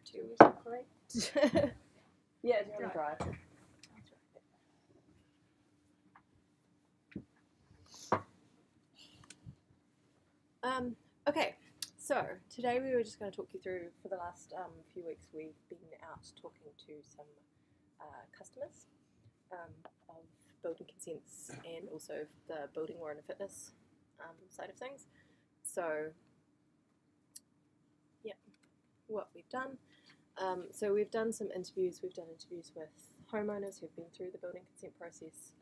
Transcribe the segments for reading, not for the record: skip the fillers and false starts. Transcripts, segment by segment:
that to you. Is that correct? Yeah, it's really dry. Okay, so today we were just going to talk you through, for the last few weeks we've been out talking to some customers of building consents and also the building warrant of fitness side of things. So yeah, what we've done. So we've done some interviews. We've done interviews with homeowners who've been through the building consent process,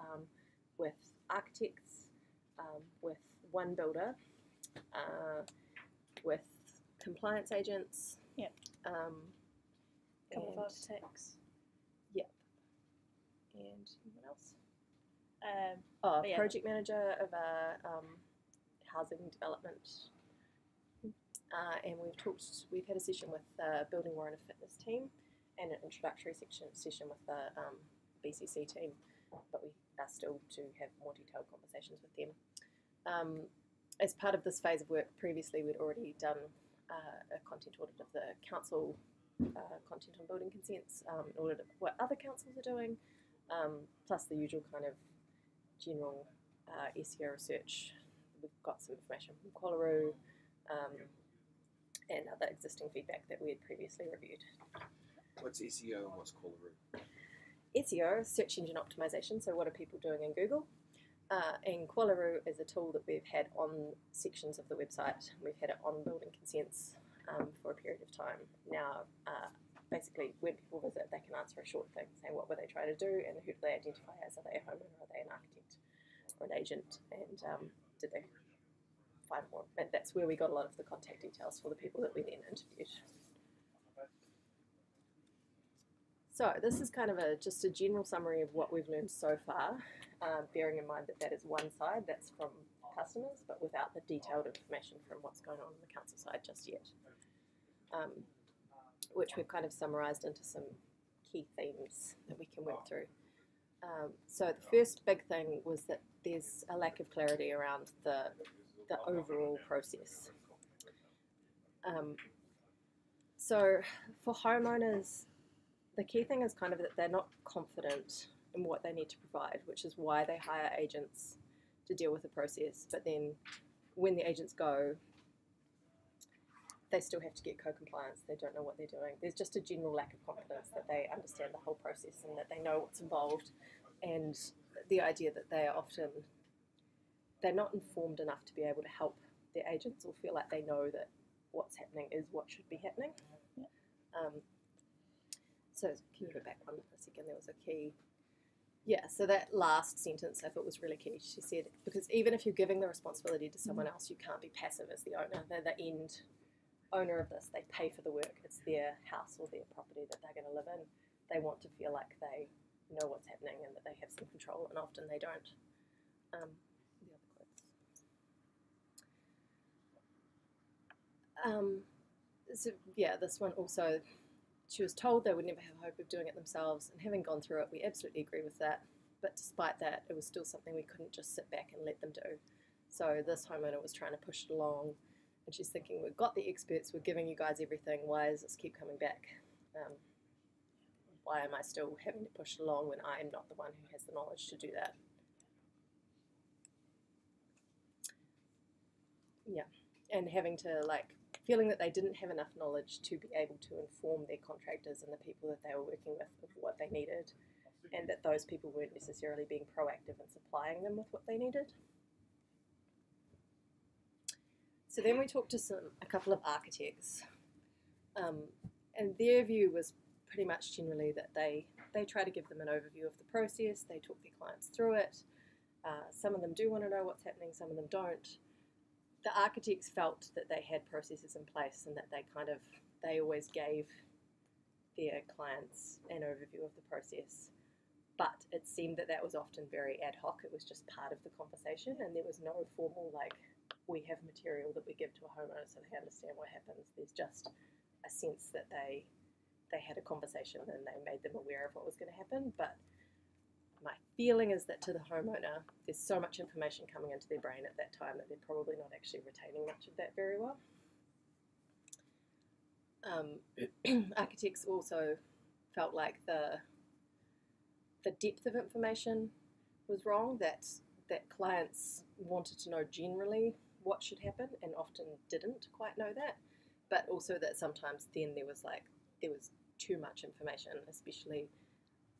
with architects, with one builder, with compliance agents. Yep. Couple of architects. Yep. And what else? Yeah. Project manager of a housing development. And we've had a session with the building warrant of fitness team and an introductory session with the BCC team, but we are still to have more detailed conversations with them. As part of this phase of work, previously we'd already done a content audit of the council content on building consents, an audit of what other councils are doing, plus the usual kind of general SEO research. We've got some information from Qualaroo, and other existing feedback that we had previously reviewed. What's SEO and what's Qualaroo? SEO, search engine optimization, so what are people doing in Google? And Qualaroo is a tool that we've had on sections of the website. We've had it on building consents for a period of time. Now, basically, when people visit, they can answer a short thing, saying what were they trying to do and who do they identify as? Are they a homeowner, are they an architect or an agent, and did they find more? And that's where we got a lot of the contact details for the people that we then interviewed. So this is kind of just a general summary of what we've learned so far, bearing in mind that that is one side, that's from customers, but without the detailed information from what's going on the council side just yet, which we've kind of summarised into some key themes that we can work through. So the first big thing was that there's a lack of clarity around the overall process. So for homeowners, the key thing is kind of that they're not confident in what they need to provide, which is why they hire agents to deal with the process. But then when the agents go, they still have to get co-compliance. They don't know what they're doing. There's just a general lack of confidence that they understand the whole process and that they know what's involved. And the idea that they're not informed enough to be able to help their agents or feel like they know that what's happening is what should be happening. Yeah. So can you go back one for a second? There was a key. Yeah, so that last sentence I thought was really key. She said, because even if you're giving the responsibility to someone else, you can't be passive as the owner. They're the end owner of this. They pay for the work. It's their house or their property that they're going to live in. They want to feel like they know what's happening and that they have some control, and often they don't. The other quotes. So yeah, this one also, she was told they would never have hope of doing it themselves, and having gone through it, we absolutely agree with that. But despite that, it was still something we couldn't just sit back and let them do. So this homeowner was trying to push it along, and she's thinking, we've got the experts, we're giving you guys everything, why does this keep coming back? Why am I still having to push it along when I am not the one who has the knowledge to do that? Yeah, and having to, feeling that they didn't have enough knowledge to be able to inform their contractors and the people that they were working with of what they needed, and that those people weren't necessarily being proactive in supplying them with what they needed. So then we talked to a couple of architects, and their view was pretty much generally that they try to give them an overview of the process, they talk their clients through it. Some of them do want to know what's happening, some of them don't. The architects felt that they had processes in place and that they always gave their clients an overview of the process. But it seemed that that was often very ad hoc. It was just part of the conversation, and there was no formal, we have material that we give to a homeowner so they understand what happens. There's just a sense that they had a conversation and they made them aware of what was going to happen. But my feeling is that to the homeowner, there's so much information coming into their brain at that time that they're probably not actually retaining much of that very well. Architects also felt like the depth of information was wrong, that clients wanted to know generally what should happen and often didn't quite know that, but also that sometimes then there was too much information, especially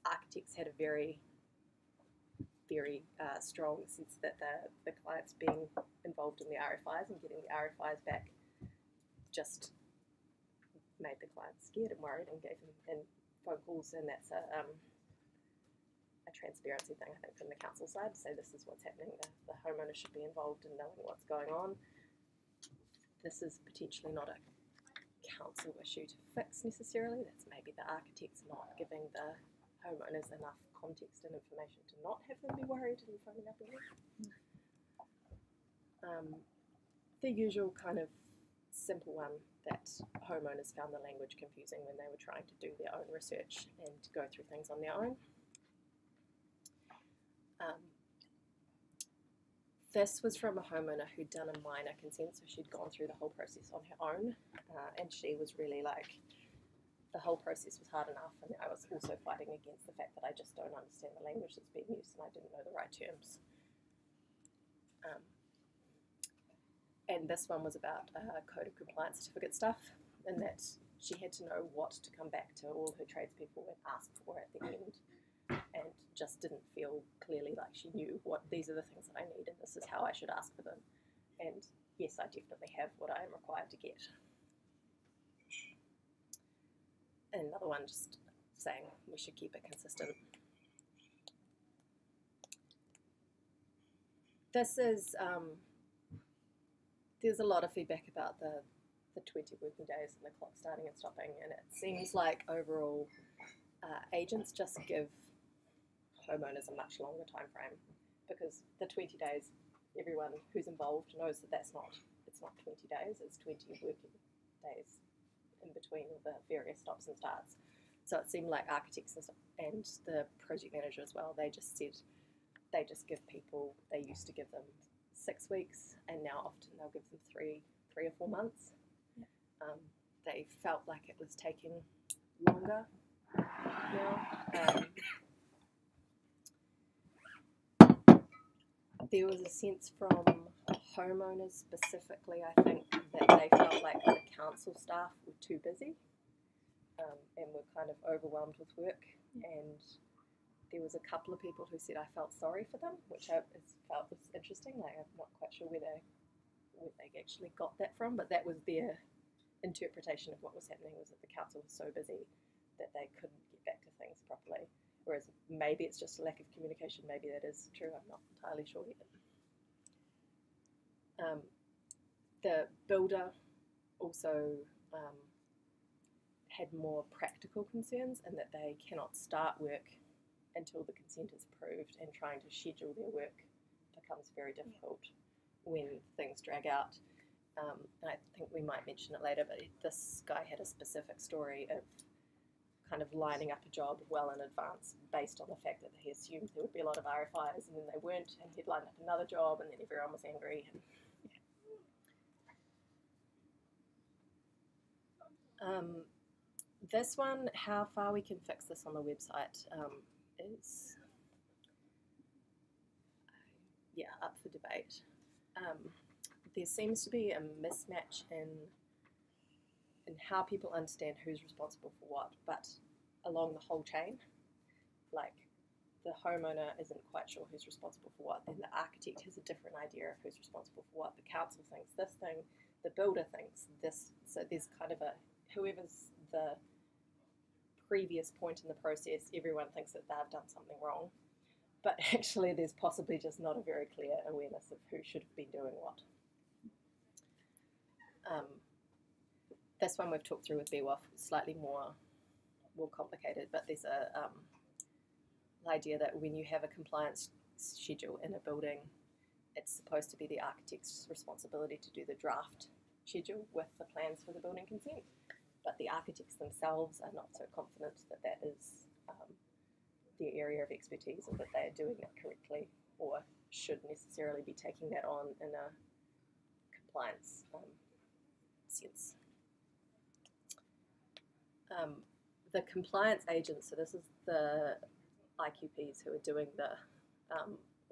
architects had a very strong sense that the clients being involved in the RFIs and getting the RFIs back just made the clients scared and worried and gave them phone calls, and that's a transparency thing, I think, from the council side, to say this is what's happening. The homeowner should be involved in knowing what's going on. This is potentially not a council issue to fix necessarily. That's maybe the architects not giving the homeowners enough context and information to not have them be worried and phoning up again. The usual kind of simple one, that homeowners found the language confusing when they were trying to do their own research and go through things on their own. This was from a homeowner who'd done a minor consent, so she'd gone through the whole process on her own, and she was really like, the whole process was hard enough, and I was also fighting against the fact that I just don't understand the language that's being used and I didn't know the right terms. And this one was about code of compliance certificate stuff, and that she had to know what to come back to all her tradespeople and ask for at the end, and just didn't feel clearly like she knew what these are the things that I need and this is how I should ask for them. And yes, I definitely have what I am required to get. And another one just saying we should keep it consistent. This is, there's a lot of feedback about the 20 working days and the clock starting and stopping, and it seems like overall agents just give homeowners a much longer time frame, because the 20 days, everyone who's involved knows that it's not 20 days, it's 20 working days in between all the various stops and starts. So it seemed like architects and the project manager as well, they just said they just give people, they used to give them 6 weeks, and now often they'll give them three or 4 months. Yeah. They felt like it was taking longer now. There was a sense from homeowners specifically, I think, that they felt like the council staff were too busy and were kind of overwhelmed with work. And there was a couple of people who said I felt sorry for them, which I felt was interesting. Like, I'm not quite sure where they actually got that from, but that was their interpretation of what was happening, was that the council was so busy that they couldn't get back to things properly. Whereas maybe it's just a lack of communication, maybe that is true, I'm not entirely sure yet. The builder also had more practical concerns, and that they cannot start work until the consent is approved, and trying to schedule their work becomes very difficult when things drag out. And I think we might mention it later, but this guy had a specific story of kind of lining up a job well in advance based on the fact that he assumed there would be a lot of RFIs, and then they weren't, and he'd lined up another job, and then everyone was angry. And, this one, how far we can fix this on the website, is up for debate. There seems to be a mismatch in how people understand who's responsible for what, but along the whole chain, like the homeowner isn't quite sure who's responsible for what, then the architect has a different idea of who's responsible for what, the council thinks this thing, the builder thinks this, so there's kind of whoever's the previous point in the process, everyone thinks that they've done something wrong, but actually there's possibly just not a very clear awareness of who should have been doing what. This one we've talked through with BWOF, slightly more complicated, but there's the idea that when you have a compliance schedule in a building, it's supposed to be the architect's responsibility to do the draft schedule with the plans for the building consent, but the architects themselves are not so confident that that is their area of expertise, or that they are doing it correctly, or should necessarily be taking that on in a compliance sense. The compliance agents, so this is the IQPs who are doing the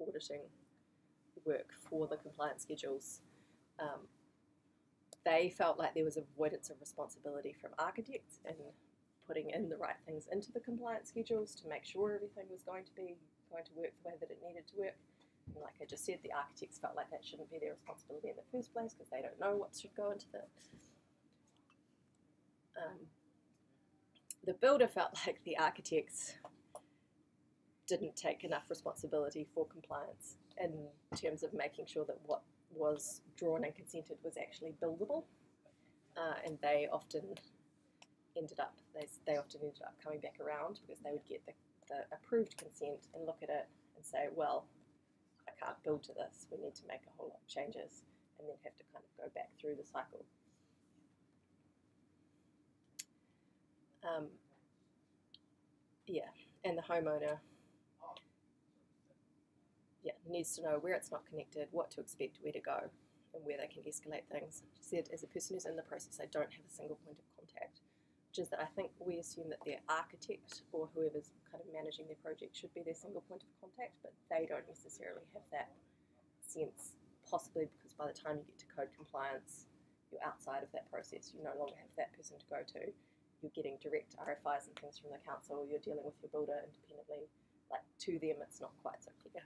auditing work for the compliance schedules, they felt like there was avoidance of responsibility from architects in putting in the right things into the compliance schedules to make sure everything was going to work the way that it needed to work. And like I just said, the architects felt like that shouldn't be their responsibility in the first place because they don't know what should go into the builder felt like the architects didn't take enough responsibility for compliance in terms of making sure that what was drawn and consented was actually buildable, and they often ended up coming back around because they would get the approved consent and look at it and say, well, I can't build to this, we need to make a whole lot of changes, and then have to kind of go back through the cycle. Yeah, and the homeowner needs to know where it's not connected, what to expect, where to go, and where they can escalate things. She said, as a person who's in the process, I don't have a single point of contact, which is that I think we assume that their architect or whoever's kind of managing their project should be their single point of contact, but they don't necessarily have that sense, possibly because by the time you get to code compliance, you're outside of that process. You no longer have that person to go to. You're getting direct RFIs and things from the council. You're dealing with your builder independently. Like, to them, it's not quite so clear.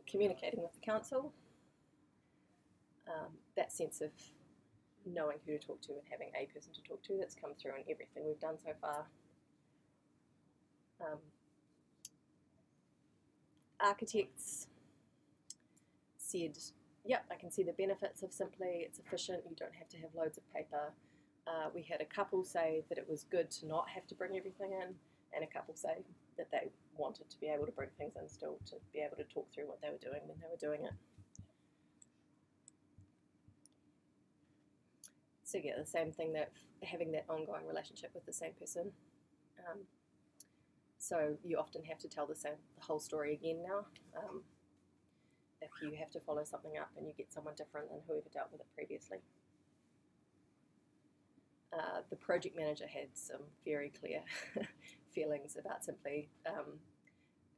Communicating with the council, that sense of knowing who to talk to and having a person to talk to, that's come through in everything we've done so far. Architects said, yep, I can see the benefits of Simply, it's efficient, you don't have to have loads of paper. We had a couple say that it was good to not have to bring everything in, and a couple say that they wanted to be able to bring things in still, to be able to talk through what they were doing when they were doing it. So yeah, the same thing, that having that ongoing relationship with the same person. So you often have to tell the whole story again now. If you have to follow something up and you get someone different than whoever dealt with it previously. The project manager had some very clear feelings about Simply,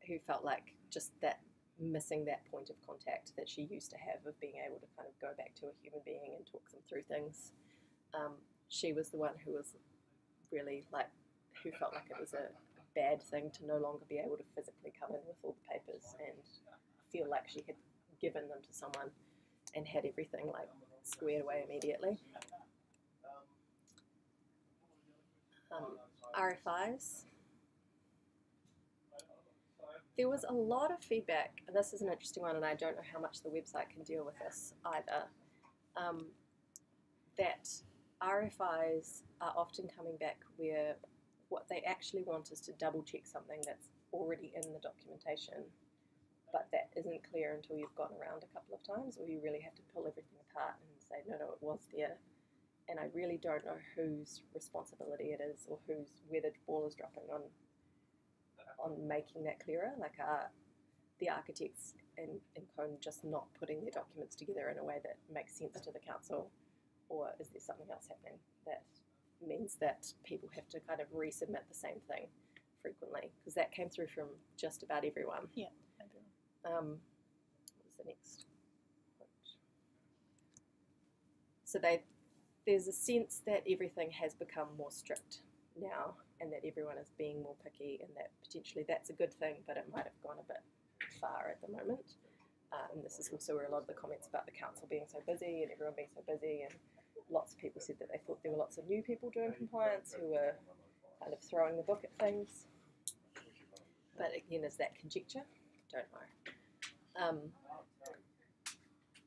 who felt like just that missing that point of contact that she used to have of being able to kind of go back to a human being and talk them through things. She was the one who was really who felt like it was a bad thing to no longer be able to physically come in with all the papers and feel like she had given them to someone and had everything squared away immediately. RFIs. There was a lot of feedback, and this is an interesting one, and I don't know how much the website can deal with this either, that RFIs are often coming back where what they actually want is to double check something that's already in the documentation, but that isn't clear until you've gone around a couple of times, or you really have to pull everything apart and say, no, it was there. And I really don't know whose responsibility it is, or where the ball is dropping on making that clearer. The architects and Cone just not putting their documents together in a way that makes sense to the council, or is there something else happening that means that people have to kind of resubmit the same thing frequently? Because that came through from just about everyone. Yeah, everyone. What was the next point? So there's a sense that everything has become more strict now, and that everyone is being more picky, and that potentially that's a good thing, but it might have gone a bit far at the moment. And this is also where a lot of the comments about the council being so busy and everyone being so busy, and lots of people said that they thought there were lots of new people doing compliance who were kind of throwing the book at things. But again, is that conjecture? Don't know.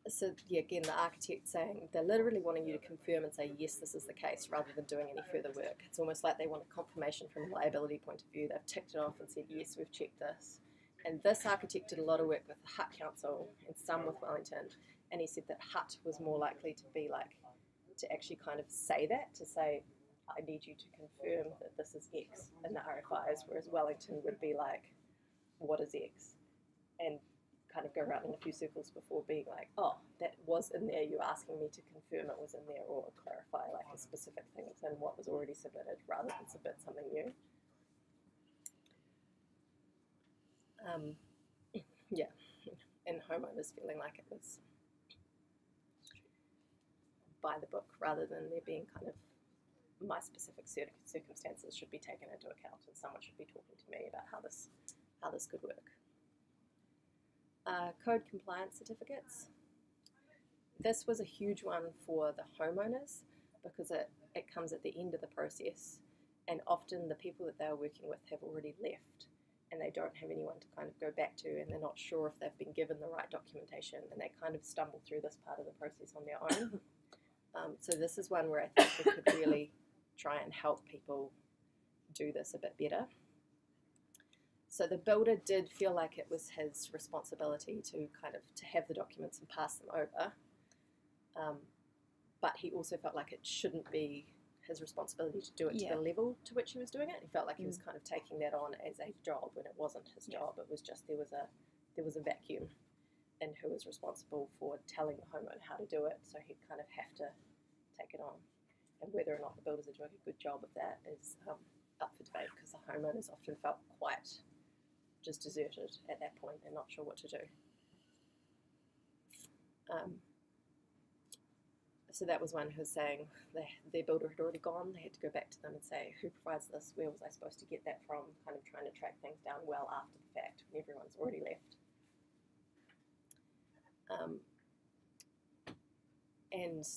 So yeah, again, the architect saying they're literally wanting you to confirm and say, yes, this is the case, rather than doing any further work. It's almost like they want a confirmation from a liability point of view. They've ticked it off and said, yes, we've checked this. And this architect did a lot of work with the Hut Council and some with Wellington, and he said that Hut was more likely to be to actually kind of say that, to say, I need you to confirm that this is X in the RFIs, whereas Wellington would be like, what is X? And kind of go around in a few circles before being like, oh, that was in there, you're asking me to confirm it was in there, or clarify like a specific thing within what was already submitted rather than submit something new. Yeah, and homeowners feeling like it was by the book rather than there being kind of my specific circumstances should be taken into account, and someone should be talking to me about how this could work. Code compliance certificates. This was a huge one for the homeowners because it comes at the end of the process, and often the people that they're working with have already left and they don't have anyone to kind of go back to, and they're not sure if they've been given the right documentation, and they kind of stumble through this part of the process on their own. So this is one where I think we could really try and help people do this a bit better. So the builder did feel like it was his responsibility to have the documents and pass them over, but he also felt like it shouldn't be his responsibility to do it to the level to which he was doing it. He felt like he was kind of taking that on as a job when it wasn't his job. It was just there was a vacuum in who was responsible for telling the homeowner how to do it, so he'd kind of have to take it on. And whether or not the builders are doing a good job of that is up for debate, because the homeowners often felt quite just deserted at that point and not sure what to do. So that was one who was saying their builder had already gone. They had to go back to them and say, who provides this? Where was I supposed to get that from? Kind of trying to track things down well after the fact when everyone's already left. And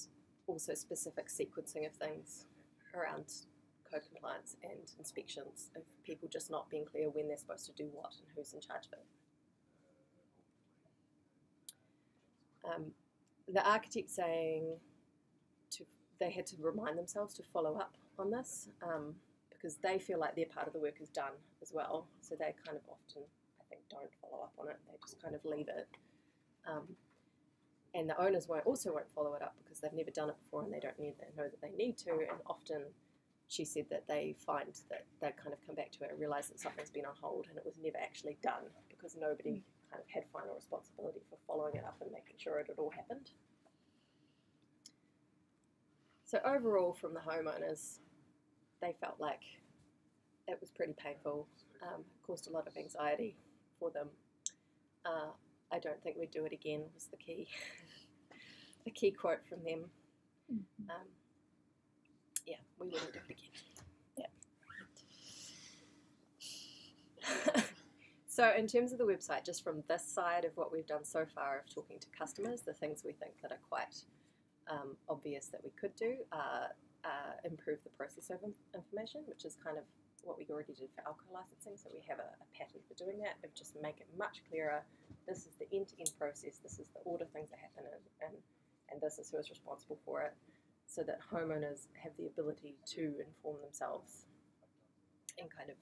also specific sequencing of things around code compliance and inspections, of people just not being clear when they're supposed to do what and who's in charge of it. The architect saying they had to remind themselves to follow up on this, because they feel like their part of the work is done as well, so they kind of often, I think, don't follow up on it. They just kind of leave it. And the owners also won't follow it up because they've never done it before and they don't know that they need to, and often she said that they find that they kind of come back to it and realise that something's been on hold and it was never actually done because nobody kind of had final responsibility for following it up and making sure it had all happened. So overall, from the homeowners, they felt like it was pretty painful, caused a lot of anxiety for them. I don't think we'd do it again was the key quote from them. Yeah, we wouldn't do it again. Yeah. So in terms of the website, just from this side of what we've done so far of talking to customers, the things we think that are quite obvious that we could do are improve the process of information, which is kind of what we already did for alcohol licensing. So we have a pattern for doing that, of just make it much clearer. This is the end-to-end process. This is the order things that happen in, and this is who is responsible for it, so that homeowners have the ability to inform themselves and kind of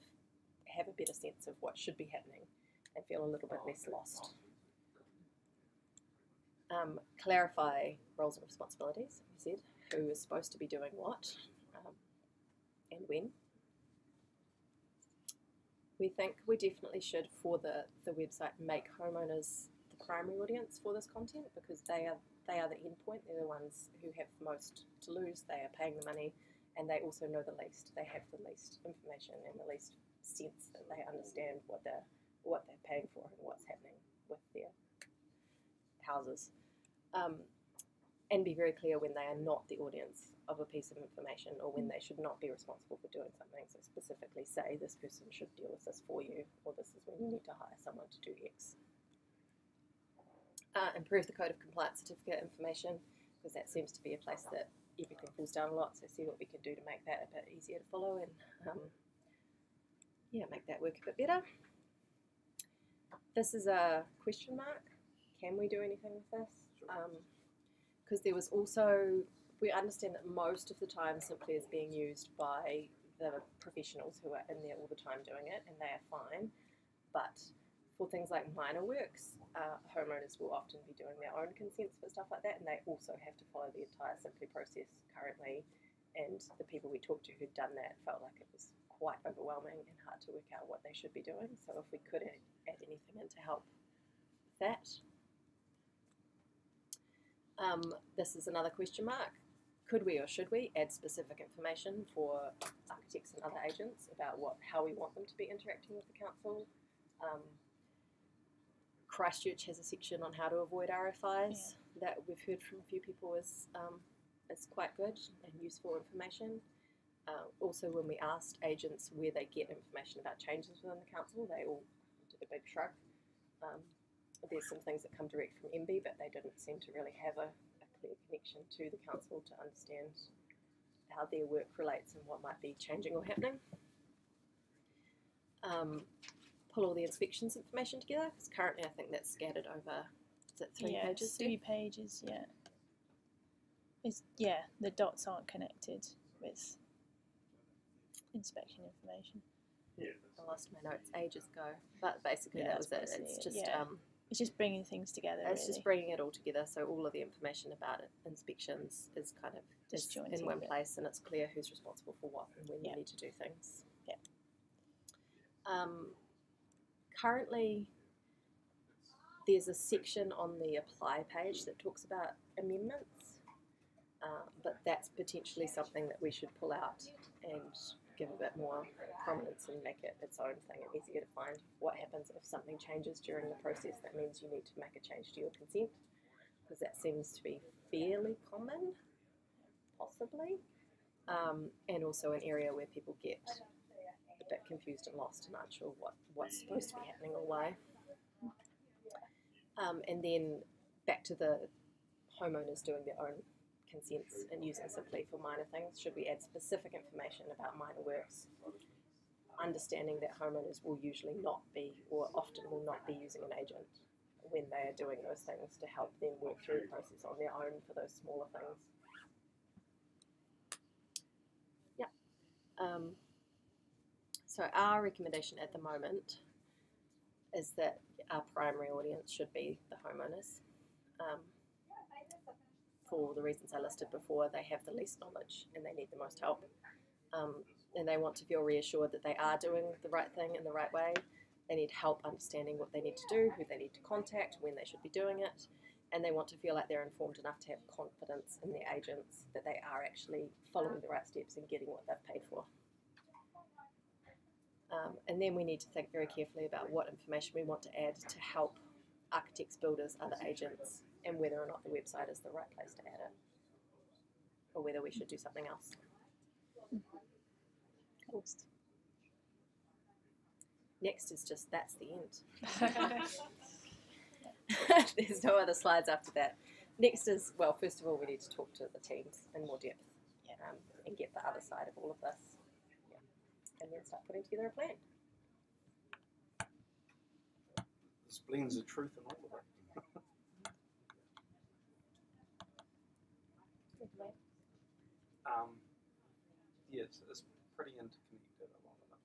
have a better sense of what should be happening and feel a little bit less lost. Clarify roles and responsibilities, we said, who is supposed to be doing what and when. We think we definitely should, for the website, make homeowners the primary audience for this content, because they are the endpoint. They're the ones who have the most to lose. They are paying the money, and they also know the least. They have the least information and the least sense that they understand what they're paying for and what's happening with their houses. And be very clear when they are not the audience of a piece of information, or when they should not be responsible for doing something. So specifically say this person should deal with this for you, or this is when you need to hire someone to do X. Improve the code of compliance certificate information, because that seems to be a place that everything falls down a lot. So see what we can do to make that a bit easier to follow, and make that work a bit better. This is a question mark. Can we do anything with this? Because there was also, we understand that most of the time simply is being used by the professionals who are in there all the time doing it, and they are fine. But for things like minor works, homeowners will often be doing their own consents for stuff like that, and they also have to follow the entire Simply process currently. And the people we talked to who'd done that felt like it was quite overwhelming and hard to work out what they should be doing. So if we could add anything in to help that. This is another question mark. Could we or should we add specific information for architects and other agents about how we want them to be interacting with the council? Christchurch has a section on how to avoid RFIs that we've heard from a few people is quite good and useful information. Also, when we asked agents where they get information about changes within the council, they all did a big shrug. There's some things that come direct from MB, but they didn't seem to really have a clear connection to the council to understand how their work relates and what might be changing or happening. Pull all the inspections information together, because currently I think that's scattered over, is it 3 pages? 3 pages, the dots aren't connected with inspection information. I lost my notes ages ago, but basically that was it. It's just it's just bringing things together. It's just bringing it all together, so all of the information about inspections is kind of just in one place, and it's clear who's responsible for what and when you need to do things. Currently, there's a section on the apply page that talks about amendments, but that's potentially something that we should pull out and give a bit more prominence and make it its own thing and easier to find. What happens if something changes during the process? That means you need to make a change to your consent, because that seems to be fairly common, possibly, and also an area where people get a bit confused and lost and aren't sure what's supposed to be happening or why. And then back to the homeowners doing their own consents and using Simply for minor things. Should we add specific information about minor works? Understanding that homeowners will usually not be, or often will not be, using an agent when they are doing those things to help them work through the process on their own for those smaller things. So our recommendation at the moment is that our primary audience should be the homeowners. For the reasons I listed before, they have the least knowledge and they need the most help. And they want to feel reassured that they are doing the right thing in the right way. They need help understanding what they need to do, who they need to contact, when they should be doing it. And they want to feel like they're informed enough to have confidence in their agents that they are actually following the right steps and getting what they've paid for. And then we need to think very carefully about what information we want to add to help architects, builders, other agents, and whether or not the website is the right place to add it, or whether we should do something else. Cool. Next is just, that's the end. There's no other slides after that. Next is, well, first of all, we need to talk to the teams in more depth and get the other side of all of this. And then start putting together a plan. There's blends of truth in all of it. It's pretty interconnected, a lot of it.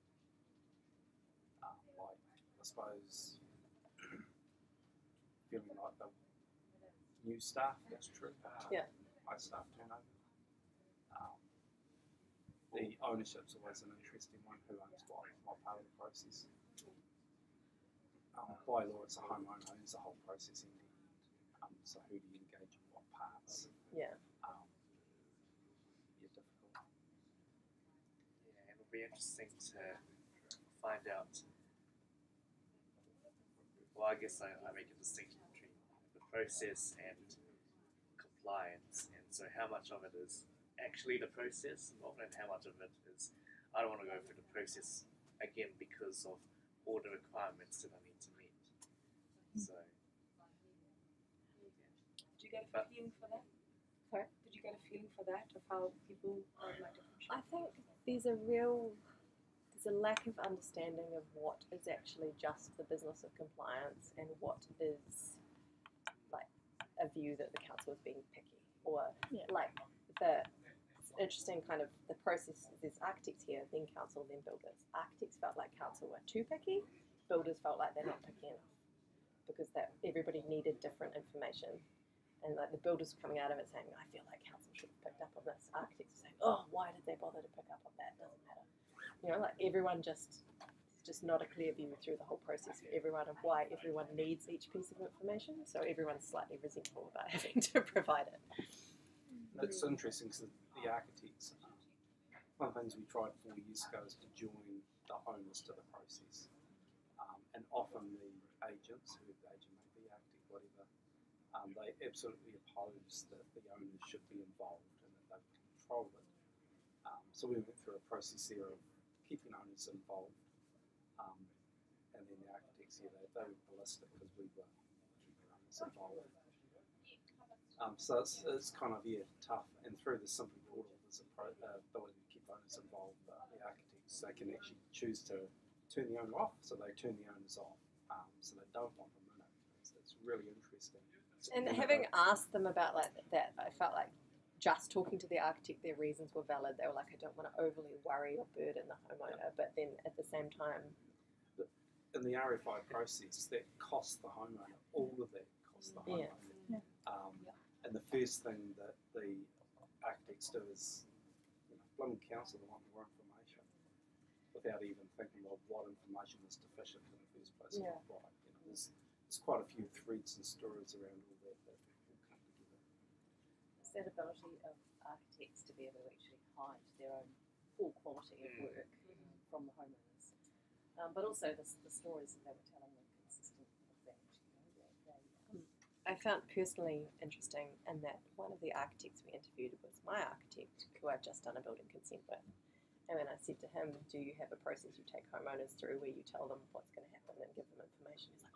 Like, I suppose, feeling like the new staff, that's true. High staff turnover. The ownership's always an interesting one. Who owns what part of the process? By law, it's a homeowner owns the whole process end to end. So who do you engage in what parts? Difficult. It'll be interesting to find out. Well, I guess I make a distinction between the process and compliance, and so how much of it is actually the process, and how much of it is I don't want to go through the process again because of all the requirements that I need to meet. So, did you get a feeling for that? Sorry? Did you get a feeling for that, of how people are like different? I think there's a lack of understanding of what is actually just the business of compliance and what is like a view that the council is being picky, or like it's interesting kind of the process. There's architects here, then council, then builders. Architects felt like council were too picky. Builders felt like they're not picky enough because everybody needed different information. And like the builders were coming out of it saying, I feel like council should have picked up on this. Architects were saying, oh, why did they bother to pick up on that? It doesn't matter. You know, like everyone just, just not a clear view through the whole process for everyone of why everyone needs each piece of information. So everyone's slightly resentful about having to provide it. It's interesting because the architects, one of the things we tried 4 years ago is to join the owners to the process. And often the agents, who the agent may be, architect, whatever, they absolutely oppose that the owners should be involved and that they control it. So we went through a process there of keeping owners involved. And then the architects here, they were ballistic because we were keeping owners involved. So it's kind of, tough. And through the Simply portal, there's a ability to keep owners involved. The architects, they can actually choose to turn the owner off, so they turn the owners off. So they don't want them in it. So it's really interesting. And having asked them about that, I felt like just talking to the architect, their reasons were valid. They were like, I don't want to overly worry or burden the homeowner, but then at the same time, in the RFI process, that costs the homeowner. All of that costs the homeowner. Yeah. And the first thing that the architects do is, blooming council want more information, without even thinking of what information was deficient in the first place. Yeah. Right. There's quite a few threads and stories around all that all come together. It's that ability of architects to be able to actually hide their own poor quality of work from the homeowners, but also the stories that they were telling were consistent with that. I found personally interesting in that one of the architects we interviewed was my architect, who I've just done a building consent with. And when I said to him, do you have a process you take homeowners through where you tell them what's going to happen and give them information? He's like,